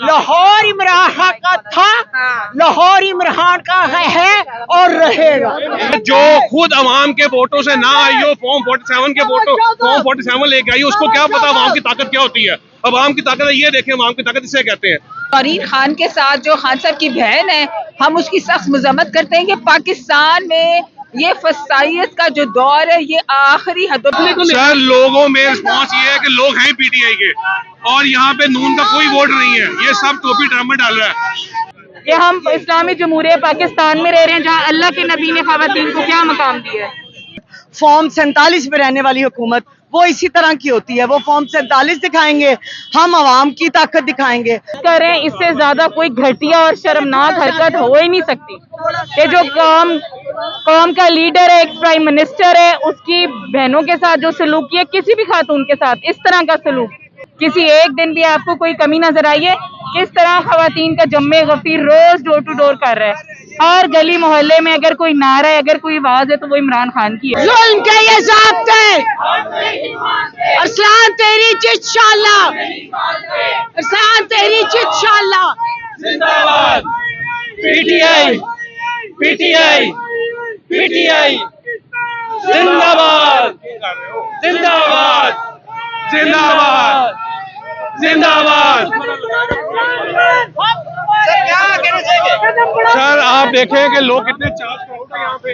लाहौर इमरान खान का था, लाहौर इमरान का है और रहेगा। जो खुद अवाम के वोटों से ना आई हो, फॉर्म 47 के वोटों फॉर्म 47 लेके आई हो, उसको क्या पता अवाम की ताकत क्या होती है। अवाम की ताकत ये देखें, अवाम की ताकत इसे कहते हैं। फरीद खान के साथ जो खान साहब की बहन है, हम उसकी सख्त मजम्मत करते हैं कि पाकिस्तान में ये फसाइयत का जो दौर है ये आखिरी हद। सर, लोगों में रिस्पॉन्स ये है कि लोग हैं पीटीआई के और यहाँ पे नून का कोई वोट नहीं है। ये सब टोपी ड्रामा डाल रहा है कि हम इस्लामी जमहूरियत पाकिस्तान में रह रहे हैं जहाँ अल्लाह के नबी ने खवातीन को क्या मकाम दिया है। फॉर्म 47 में रहने वाली हुकूमत वो इसी तरह की होती है। वो फॉर्म 47 दिखाएंगे, हम आवाम की ताकत दिखाएंगे। करें, इससे ज्यादा कोई घटिया और शर्मनाक हरकत हो ही नहीं सकती कि जो कौम का लीडर है, एक प्राइम मिनिस्टर है, उसकी बहनों के साथ जो सलूक किया, किसी भी खातून के साथ इस तरह का सलूक, किसी एक दिन भी आपको कोई कमी नजर आई है? किस तरह खवातीन का जम्मे गफीर रोज डोर टू डोर कर रहा है। हर गली मोहल्ले में अगर कोई नारा है, अगर कोई आवाज है तो वो इमरान खान की है। जुल्म के ये ज़ाब्ते, अरसलान तेरी जित शाला, अरसलान तेरी जित शाला। जिंदाबाद पीटीआई, पीटीआई, पीटीआई, जिंदाबाद, जिंदाबाद, जिंदाबाद, जिंदाबाद। सर, आप देखें कि लोग कितने चार्ज क्राउड है यहाँ पे।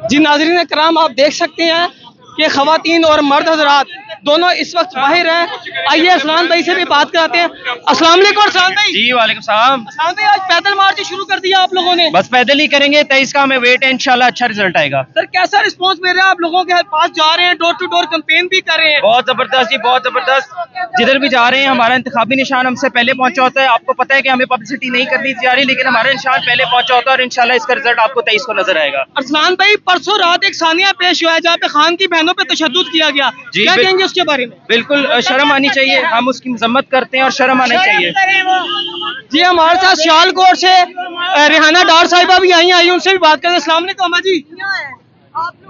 जी नाज़रीन इकराम, आप देख सकते हैं कि खवातीन और मर्द हजरात दोनों इस वक्त बाहर हैं। आइए असलान भाई से भी बात कराते हैं। अस्सलाम वालेकुम असलान भाई। जी वालेकुम सलाम। असलान भाई, आज पैदल मार्च शुरू कर दिया आप लोगों ने? बस पैदल ही करेंगे, 23 का हमें वेट है, इंशाल्लाह अच्छा रिजल्ट आएगा। सर, कैसा रिस्पांस मिल रहा है? आप लोगों के पास जा रहे हैं, डोर टू डोर कैंपेन भी कर रहे हैं। बहुत जबरदस्त जी, बहुत जबरदस्त। जिधर भी जा रहे हैं हमारा इंतखाबी निशान हमसे पहले पहुंचा होता है। आपको पता है कि हमें पब्लिसिटी नहीं करनी जा रही, लेकिन हमारा निशान पहले पहुंचा होता है और इंशाल्लाह इसका रिजल्ट आपको 23 को नजर आएगा। अरसलान भाई, परसों रात एक सानिया पेश हुआ है जहाँ पे खान की बहनों पे तशद्दुद किया गया, क्या कहेंगे उसके बारे में? बिल्कुल शर्म आनी चाहिए, हम उसकी मजम्मत करते हैं और शर्म आनी चाहिए। जी, हमारे साथ सियालकोट से रेहाना डार साहिबा भी आई, उनसे भी बात करें। अस्सलाम वालेकुम अम्मा जी।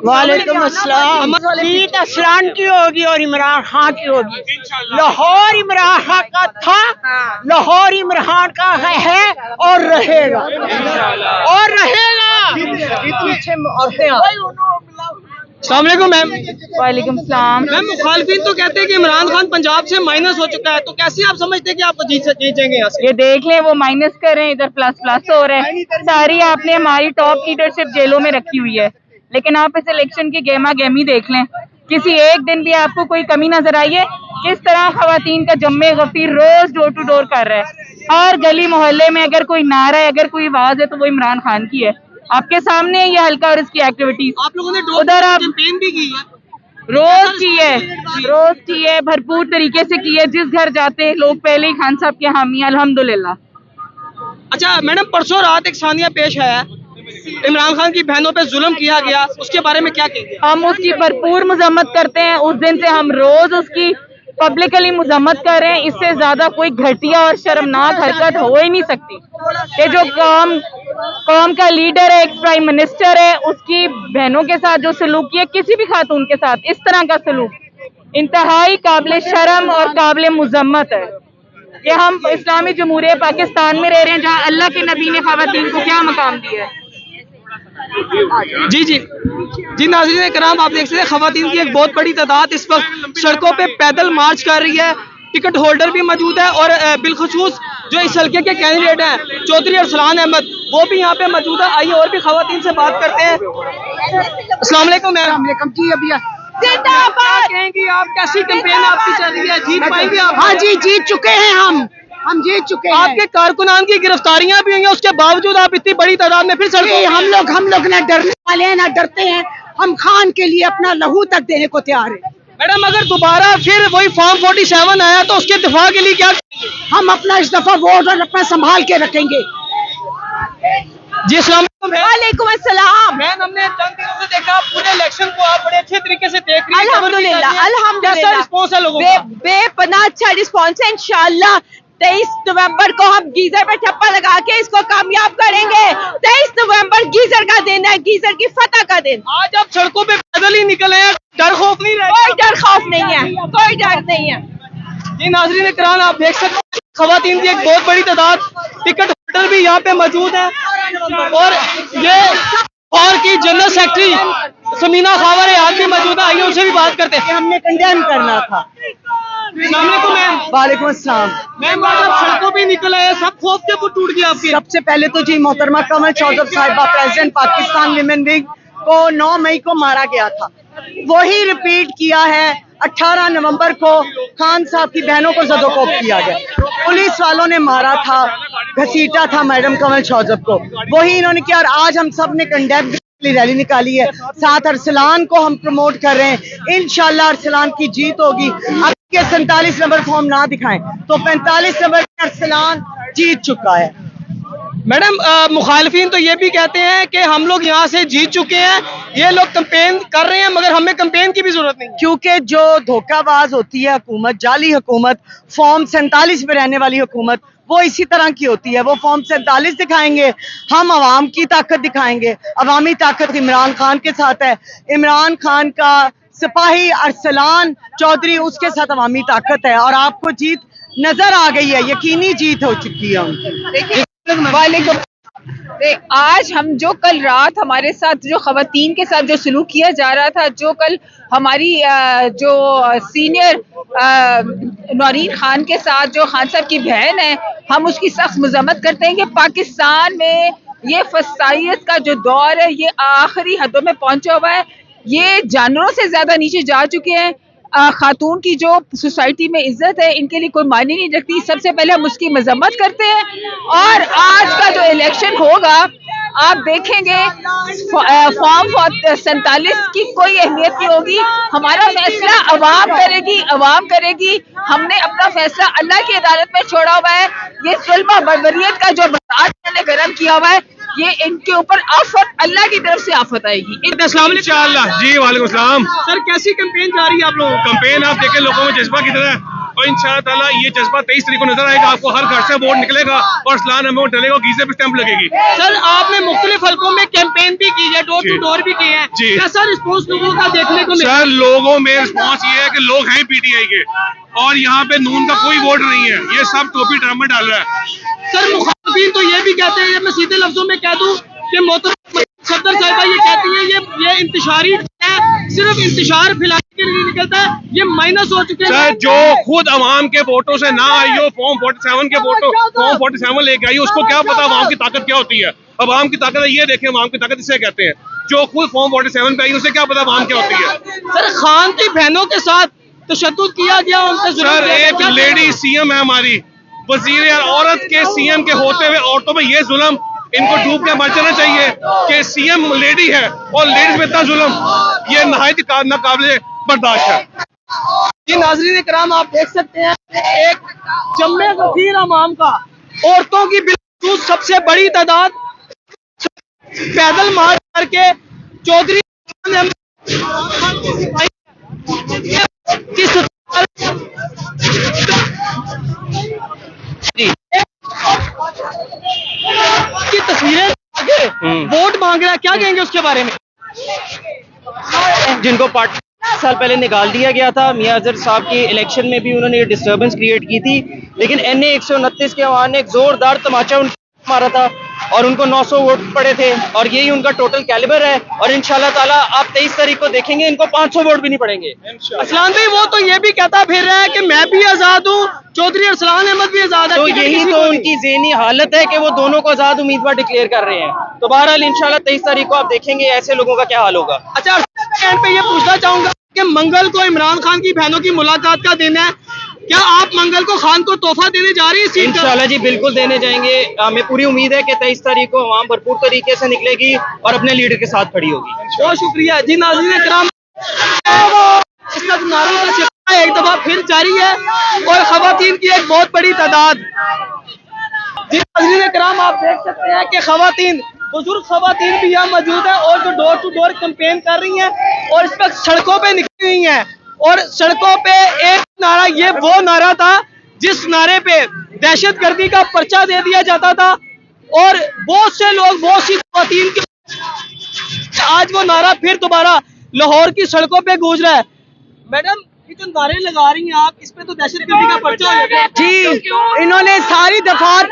वालेकुम अस्सलाम। जीत असलान की होगी और इमरान खान की होगी। लाहौर इमरान खान का था, लाहौर इमरान का है और रहेगा, और रहेगा। अस्सलाम वालेकुम मैम। वालेकुम सलाम। मैम, मुखालफिन तो कहते हैं कि इमरान खान पंजाब से माइनस हो चुका है, तो कैसे आप समझते हैं कि आप जीतेंगे यहाँ से? ये देख लें, वो माइनस कर रहे हैं, इधर प्लस प्लस हो रहा है। सारी आपने हमारी टॉप लीडरशिप जेलों में रखी हुई है, लेकिन आप इस इलेक्शन की गेमा गेमी देख लें, किसी एक दिन भी आपको कोई कमी नजर आई है? किस तरह खवातीन का जम्मे गफीर रोज डोर टू डोर कर रहा है। हर गली मोहल्ले में अगर कोई नारा है, अगर कोई आवाज है तो वो इमरान खान की है। आपके सामने ये हल्का और इसकी एक्टिविटीज आप लोगों ने उधर आप कैंपेन भी की है, रोज की है, भरपूर तरीके से की है। जिस घर जाते हैं लोग पहले ही खान साहब के हामी, अल्हम्दुलिल्लाह। अच्छा मैडम, परसों रात एक सानिया पेश आया, इमरान खान की बहनों पे जुल्म किया गया, उसके बारे में क्या कहेंगे? हम उसकी भरपूर मजम्मत करते हैं। उस दिन से हम रोज उसकी पब्लिकली मजम्मत कर रहे हैं। इससे ज्यादा कोई घटिया और शर्मनाक हरकत हो ही नहीं सकती कि जो कौम का लीडर है, एक प्राइम मिनिस्टर है, उसकी बहनों के साथ जो सलूक किया, किसी भी खातून के साथ इस तरह का सलूक इंतहाई काबिल शर्म और काबिल मजम्मत है। कि हम इस्लामी जमहूरियत पाकिस्तान में रह रहे हैं जहाँ अल्लाह के नबी ने खवातीन को क्या मकाम दिया है। जी जी जी नाज़रीन इकराम, आप देख सकते हैं खवातीन की एक बहुत बड़ी तादाद इस वक्त सड़कों पे पैदल मार्च कर रही है। टिकट होल्डर भी मौजूद है और बिलखुसूस जो इस हल्के के कैंडिडेट हैं चौधरी अरसलान अहमद, वो भी यहाँ पे मौजूद है। आइए और भी खवातीन से बात करते हैं। अस्सलाम वालेकुम मैम। जी अभी क्या कहेंगी आप, कैसी कैंपेन आपकी चल रही है, जीत पाएंगे आप? हाँ जी, जीत चुके हैं हम जीत चुके हैं। आपके कारकुनान की गिरफ्तारियां भी हुई हैं, उसके बावजूद आप इतनी बड़ी तादाद में फिर सड़कों? हम लोग ना डरने वाले हैं ना डरते हैं। हम खान के लिए अपना लहू तक देने को तैयार हैं। मैडम, अगर दोबारा फिर वही फॉर्म 47 आया तो उसके दिफा के लिए क्या? हम अपना इस दफा वोट और अपना संभाल के रखेंगे। जी अस्सलाम वालेकुम अस्सलाम। मैम, हमने चंद दिनों से देखा पूरे इलेक्शन को आप बड़े अच्छे तरीके से देख रही हैं। अल्हम्दुलिल्लाह, कैसा रिस्पॉन्स है लोगों का? बेपनाह अच्छा रिस्पॉन्स है। इंशाल्लाह 23 नवंबर को हम गीजर पे ठप्पा लगा के इसको कामयाब करेंगे। 23 नवंबर गीजर का दिन है, गीजर की फतह का दिन। आज आप सड़कों पे पैदल ही निकले हैं, डर खौफ नहीं रहा? कोई डर खौफ नहीं है, कोई डर नहीं है। जी नाज़रीन इकराम, आप देख सकते हैं खवातीन की एक बहुत बड़ी तादाद, टिकट होल्डर भी यहाँ पे मौजूद है और ये और की जनरल सेक्रेटरी समीना खावर आज भी मौजूद है। आइए उनसे भी बात करते हैं। हमने कंडेम करना था। मैम, वालेकुम अस्सलाम। मैम आप सड़कों पे निकल आए, सब खौफ के वो टूट गया आपके। सबसे पहले तो जी मोहतरमा कमल चौधरी साहिबा प्रेसिडेंट पाकिस्तान विमेन लीग को 9 मई को मारा गया था, वही रिपीट किया है। 18 नवंबर को खान साहब की बहनों को ज़दोकोप किया गया, पुलिस वालों ने मारा था, घसीटा था मैडम कमल चौधरी को, वही इन्होंने किया। और आज हम सब ने कंडेम रैली निकाली है, साथ अरसलान को हम प्रमोट कर रहे हैं। इंशाल्लाह अरसलान की जीत होगी। अब के 47 नंबर फॉर्म ना दिखाएं तो 45 नंबर अरसलान जीत चुका है। मैडम मुखालफिन तो ये भी कहते हैं कि हम लोग यहाँ से जीत चुके हैं, ये लोग कैंपेन कर रहे हैं मगर हमें कैंपेन की भी जरूरत नहीं, क्योंकि जो धोखाबाज होती है हुकूमत, जाली हुकूमत, फॉर्म 47 में रहने वाली हुकूमत, वो इसी तरह की होती है। वो फॉर्म 47 दिखाएंगे, हम अवाम की ताकत दिखाएंगे। अवामी ताकत इमरान खान के साथ है, इमरान खान का सिपाही अरसलान चौधरी, उसके साथ अवामी ताकत है और आपको जीत नजर आ गई है, यकीनी जीत हो चुकी है उनकी। वालेकुम। आज हम जो कल रात हमारे साथ जो खवातीन के साथ जो सलूक किया जा रहा था, जो कल हमारी जो सीनियर नौरीन खान के साथ जो खान साहब की बहन है, हम उसकी सख्त मजम्मत करते हैं कि पाकिस्तान में ये फसाइयत का जो दौर है ये आखिरी हदों में पहुंचा हुआ है। ये जानवरों से ज्यादा नीचे जा चुके हैं। खातून की जो सोसाइटी में इज्जत है इनके लिए कोई मायने नहीं रखती। सबसे पहले हम उसकी मजम्मत करते हैं और आज का जो इलेक्शन होगा आप देखेंगे फॉर्म 47 की कोई अहमियत नहीं होगी। हमारा फैसला अवाम करेगी, अवाम करेगी। हमने अपना फैसला अल्लाह की अदालत में छोड़ा हुआ है। ये जुल्म बर्बरियत का जो बरसात ने गर्म किया हुआ है, ये इनके ऊपर आफत, अल्लाह की तरफ से आफत आएगी। इंशाअल्लाह। जी वालेकुम सलाम। सर कैसी कैंपेन जा रही है आप लोगों? कैंपेन आप देखें लोगों में जज्बा कितना है और इंशाअल्लाह ताला ये जज्बा 23 तारीख को नजर आएगा। आपको हर घर से वोट निकलेगा और सलान अमाउंट डलेगा, गीजे पे स्टैंप लगेगी। सर आपने मुख्तलिफ हल्कों में कैंपेन भी की है, डोर टू डोर भी किए हैं, जी। कैसा रिस्पॉन्स लोगों का देखने को मिला? सर लोगों में रिस्पॉन्स ये है कि लोग हैं पीटीआई के और यहाँ पे नून का कोई वोट नहीं है, ये सब टोपी ड्रामा डाल रहा है। सर मुखालिफिन तो ये भी कहते हैं, मैं सीधे लफ्जों में कह दूं कि मोहतरम सदर साहिबा ये कहती है ये इंतशारी है, सिर्फ इंतशार फैलाने के लिए निकलता है, ये माइनस हो चुके हैं। सर जो खुद अवाम के वोटों से ना आई हो, फॉर्म 47 के वोटों फॉर्म 47 लेके आई, उसको क्या पता अवाम की ताकत क्या होती है। अवाम की ताकत ये देखें, अवाम की ताकत इसे कहते हैं। जो खुद फॉर्म 47 पे आई उसे क्या पता अवाम क्या होती है। सर खान की बहनों के साथ तशद्दुद किया गया, उनसे सर एक लेडी सीएम है हमारी, वजीर औरत के सीएम के होते हुए औरतों में ये जुल्म, इनको डूब के मर जाना चाहिए कि सीएम लेडी है और लेडीज में इतना जुल्म, ये नहायत नाकाबिले बर्दाश्त है। जी नाज़रीन इकराम, आप देख सकते हैं एक जम्मे गफीर अवाम का, औरतों की बिल्कुल सबसे बड़ी तादाद पैदल मार्च करके चौधरी की तस्वीरें वोट मांग रहा है, क्या कहेंगे उसके बारे में? जिनको पार्टी साल पहले निकाल दिया गया था, मियां अजहर साहब के इलेक्शन में भी उन्होंने डिस्टर्बेंस क्रिएट की थी, लेकिन NA 129 के अवाम ने एक जोरदार तमाचा उनको मारा था और उनको 900 वोट पड़े थे और यही उनका टोटल कैलिबर है। और इंशाल्लाह ताला आप 23 तारीख को देखेंगे इनको 500 वोट भी नहीं पड़ेंगे। असलान भाई वो तो ये भी कहता फिर रहा है कि मैं भी आजाद हूँ, चौधरी अरसलान अहमद भी आजाद है, तो यही तो उनकी ज़हनी हालत है कि वो दोनों को आजाद उम्मीदवार डिक्लेयर कर रहे हैं। तो बहरहाल इंशाल्लाह 23 तारीख को आप देखेंगे ऐसे लोगों का क्या हाल होगा। अच्छा पे ये पूछना चाहूंगा कि मंगल को इमरान खान की बहनों की मुलाकात का दिन है, क्या आप मंगल को खान को तोहफा देने जा रही है? इंशाल्लाह जी बिल्कुल देने जाएंगे। हमें पूरी उम्मीद है कि 23 तारीख को आवाम भरपूर तरीके से निकलेगी और अपने लीडर के साथ खड़ी होगी। बहुत शुक्रिया जी। नाज़रीन इकराम, नारों का सिलसिला एक दफा फिर जारी है और खवातीन की एक बहुत बड़ी तादाद। जी नाज़रीन इकराम, आप देख सकते हैं कि खवातीन, बुजुर्ग खवातीन भी यहाँ मौजूद है और जो डोर टू डोर कैंपेन कर रही हैं और इस वक्त सड़कों पे निकली हुई हैं। और सड़कों पे एक नारा, ये वो नारा था जिस नारे पे दहशतगर्दी का पर्चा दे दिया जाता था और बहुत से लोग, बहुत सी खवातीन के, आज वो नारा फिर दोबारा लाहौर की सड़कों पे गूंज रहा है। मैडम ये जो नारे लगा रही हैं आप, इस पे तो दहशतगर्दी का पर्चा हो जाएगा। जी, इन्होंने सारी दफात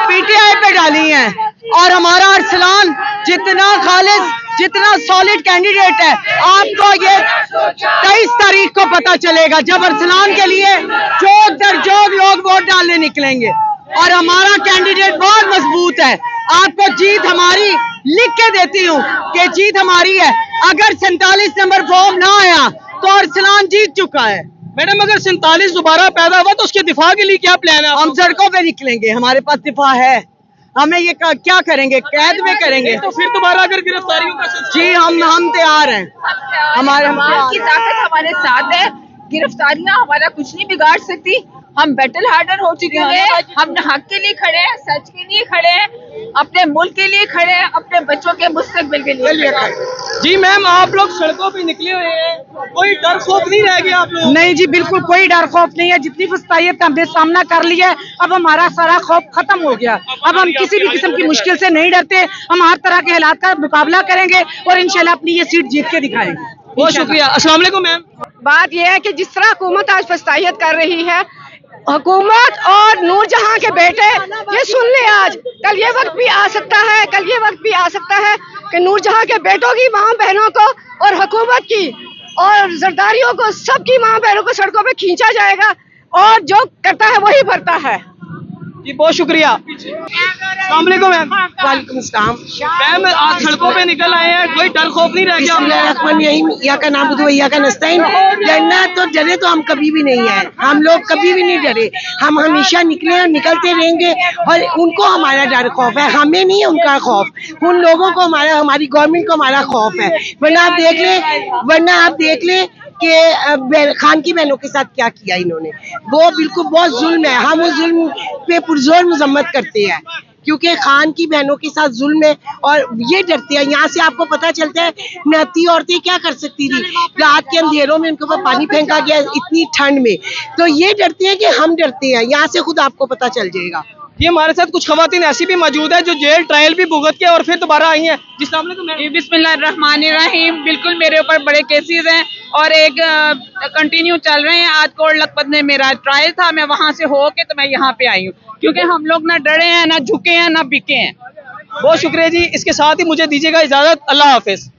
पीटीआई पे डाली हैं और हमारा अरसलान जितना खालिस, जितना सॉलिड कैंडिडेट है, आपको ये 23 तारीख को पता चलेगा जब अरसलान के लिए जोग दर जोग लोग वोट डालने निकलेंगे और हमारा कैंडिडेट बहुत मजबूत है। आपको जीत हमारी लिख के देती हूँ कि जीत हमारी है। अगर 47 नंबर फॉर्म ना आया तो अरसलान जीत चुका है। मैडम अगर 47 दोबारा पैदा हुआ तो उसके दिफा के लिए क्या प्लान है? हम सड़कों पे निकलेंगे, हमारे पास दिफा है। हमें ये क्या करेंगे, कैद में करेंगे। तो फिर दोबारा अगर गिरफ्तारियों का जी हम तैयार हैं। हमारे की ताकत हमारे साथ है। गिरफ्तारियां हमारा कुछ नहीं बिगाड़ सकती। हम बैटल हार्डर हो चुके हैं। हम हक के लिए खड़े हैं, सच के लिए खड़े हैं, अपने मुल्क के लिए खड़े हैं, अपने बच्चों के मुस्तकबिल के लिए खड़े हैं। जी मैम, आप लोग सड़कों पे निकले हुए हैं, कोई डर खौफ नहीं रह गया आप लोग? नहीं जी, बिल्कुल कोई डर खौफ नहीं है। जितनी फस्तायत का हमने सामना कर लिया है, अब हमारा सारा खौफ खत्म हो गया। अब हम किसी भी किस्म की मुश्किल से नहीं डरते। हम हर तरह के हालात का मुकाबला करेंगे और इंशाल्लाह अपनी ये सीट जीत के दिखाएंगे। बहुत शुक्रिया। अस्सलाम वालेकुम मैम। बात यह है कि जिस तरह हुकूमत आज फस्तायत कर रही है, हुकूमत और नूरजहां के बेटे ये सुन ले, आज कल ये वक्त भी आ सकता है, कल ये वक्त भी आ सकता है कि नूरजहां के बेटों की माँ बहनों को और हुकूमत की और जरदारियों को, सबकी माँ बहनों को सड़कों पे खींचा जाएगा और जो करता है वही भरता है। जी बहुत शुक्रिया। अस्सलाम वालेकुम मैम। वालेकुम अस्सलाम। मैम आज सड़कों पे निकल आए हैं, कोई डर खौफ नहीं रह गया? डरना तो डरे तो हम कभी भी नहीं है। हम लोग कभी भी नहीं डरे। हम हमेशा निकले और निकलते रहेंगे और उनको हमारा डर खौफ है, हमें नहीं उनका खौफ। उन लोगों को हमारी गवर्नमेंट को हमारा खौफ है। वरना आप देख लें कि खान की बहनों के साथ क्या किया इन्होंने। वो बिल्कुल बहुत जुल्म है। हम उस जुल्म पे पुरजोर मजम्मत करते हैं क्योंकि खान की बहनों के साथ जुल्म है और ये डरते हैं। यहाँ से आपको पता चलता है नहाती औरतें क्या कर सकती थी। रात के अंधेरों में उनके ऊपर पानी फेंका गया इतनी ठंड में, तो ये डरते हैं कि हम डरते हैं। यहाँ से खुद आपको पता चल जाएगा। ये हमारे साथ कुछ खवातीन ऐसी भी मौजूद है जो जेल ट्रायल भी भुगत के और फिर दोबारा आई हैं। बिस्मिल्लाहिर्रहमानिर्रहीम। बिल्कुल मेरे ऊपर बड़े केसेस हैं और एक कंटिन्यू चल रहे हैं। आज कोट लखपत में मेरा ट्रायल था, मैं वहां से होके तो मैं यहाँ पे आई हूँ क्योंकि हम लोग ना डरे हैं, ना झुके हैं, ना बिके हैं। बहुत शुक्रिया जी। इसके साथ ही मुझे दीजिएगा इजाजत। अल्लाह हाफिज।